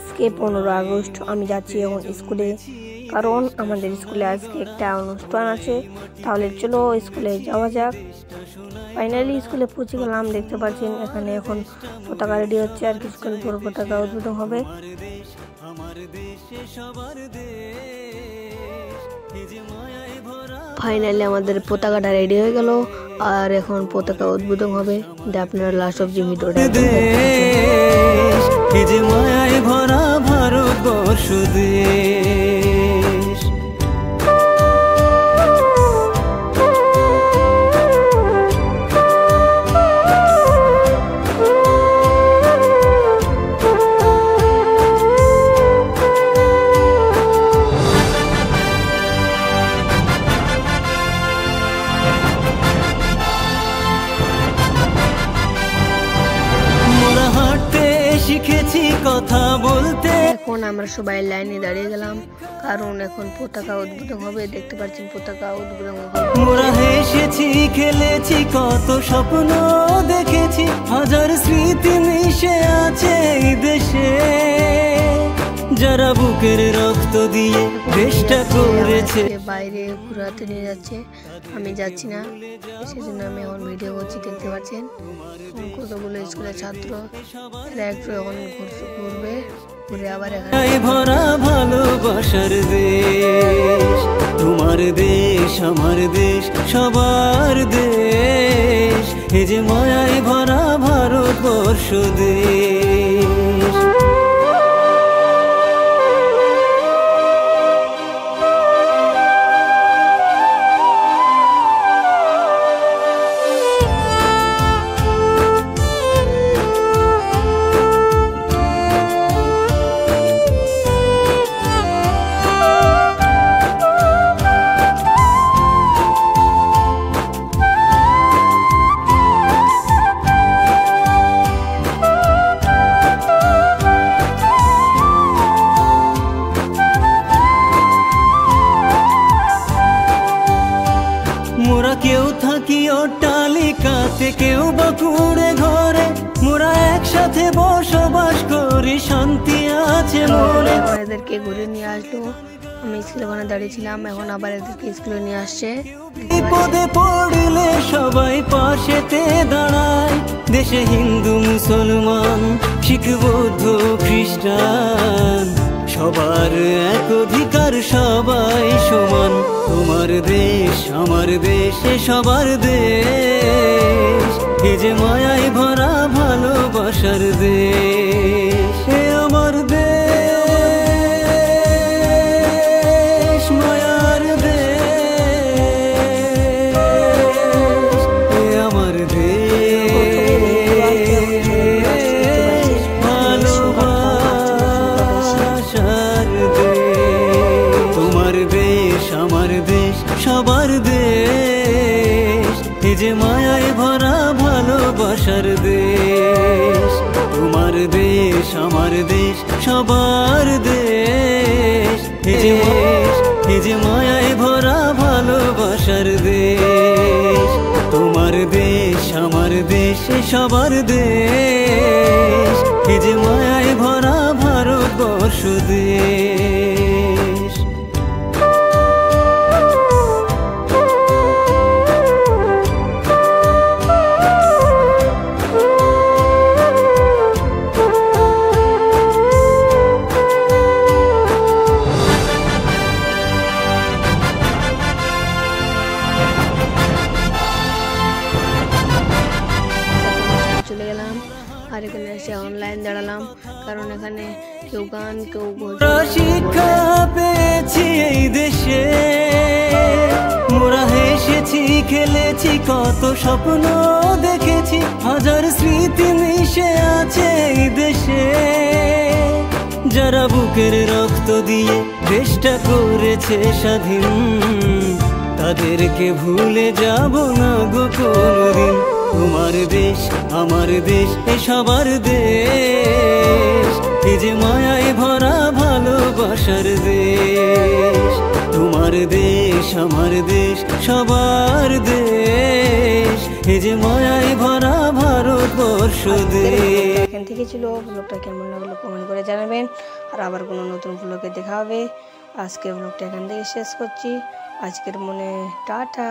আজকে 15 আগস্ট। আমি যাচ্ছি এখন স্কুলে, কারণ আমাদের স্কুলে আজকে একটা অনুষ্ঠান আছে। তাহলে চলো স্কুলে যাওয়া যাক। ফাইনালি স্কুলে পৌঁছে গেলাম। দেখতে পাচ্ছেন এখানে এখন পতাকা রেডি হচ্ছে, আর কিছুক্ষণ পর পতাকা উদ্বোধন হবে। ফাইনালি আমাদের পতাকাটা রেডি হয়ে গেল, আর এখন পতাকা উদ্বোধন হবে। আপনারা লাস্ট অব ভিডিওটা মায়ায় ভরা ভারতবর্ষ দেশ। শিখেছি কথা বলতে। এখন আমরা সবাই লাইনে দাঁড়িয়ে গেলাম, কারণ এখন পতাকা উদ্বোধন হবে। দেখতে পাচ্ছেন পতাকা উদ্বোধন হবে। মোরা হেসেছি, খেলেছি, কত স্বপ্ন দেখেছি, হাজার স্মৃতি মিশে আছে এই দেশে। যারা বুকের রক্ত দিয়ে দেশটা করেছে। বাইরে ঘুরাতে নিয়ে যাচ্ছে, আমি যাচ্ছি না, সেজন্য আমি এখন ভিডিও করছি। দেখতে পাচ্ছেন কতগুলো স্কুলের ছাত্র, এরা একটু এখন ঘুরবে, ঘুরে আবার এখানে ভরা ভালোবাসার দেশ। তোমার দেশ আমার দেশ, সবার দেশ। এ যে মায়ায় ভরা ভারতবর্ষ দেশ। মোরা কেউ থাকি অট্টালিকাতে, কেউ বা কুঁড়ে ঘরে, মোরা একসাথে বসবাস করি, শান্তি আছে মনে। এদেরকে ঘুরে নিয়ে আসলো, আমি স্কুলে ওখানে দাঁড়িয়েছিলাম, এখন আবার এদেরকে স্কুলে নিয়ে আসছে। বিপদে পড়লে সবাই পাশেতে দাঁড়ায়। দেশে হিন্দু মুসলমান, শিখ বৌদ্ধ খ্রিস্টান, সবার এক অধিকার, সবাই সমান। তোমার দেশ আমার দেশ, সবার দেশ। এ যে মায়ায় ভরা ভালোবাসার দেশ। এ আমার দেশ, মায়ার দেশ। এ আমার দেশ, ভালোবাসার দেশ। তোমার দেশ আমার দেশ, সবার দেশ। এ যে মায়ায় ভরা ভালোবাসার দেশ। তোমার দেশ আমার দেশ, সবার দেশ। এ যে মায়ায় ভরা ভালোবাসার দেশ। তোমার দেশ আমার দেশ, সবার দেশ। এ যে মায়ায় ভরা ভারতবর্ষ দেশ। চলে গেলাম, আর এখানে এসে অনলাইন দাঁড়ালাম, কারণ এখানে কেউ গান, কেউ শিক্ষা পেয়েছি এই দেশে। মোরা হেসেছি, খেলেছি, কত স্বপ্ন দেখেছি, হাজার স্মৃতি মিশে আছে এই দেশে। যারা বুকের রক্ত দিয়ে দেশটা করেছে স্বাধীন, তাদেরকে ভুলে যাব না গো কোনদিন। তোমার দেশ আমার দেশ, এ সবার দেশ। এ যে মায়ায় ভরা ভালোবাসার দেশ। তোমার দেশ আমার দেশ, সবার দেশ। এ যে মায়ায় ভরা ভারত পরশুদে। এখান থেকে ছিল ব্লগটা, কেমন লাগলো কমেন্ট করে জানাবেন। আর আবার কোনো নতুন ব্লগে দেখা হবে। আজকের ব্লগটা এখান থেকে শেষ করছি। আজকের মনে টাটা।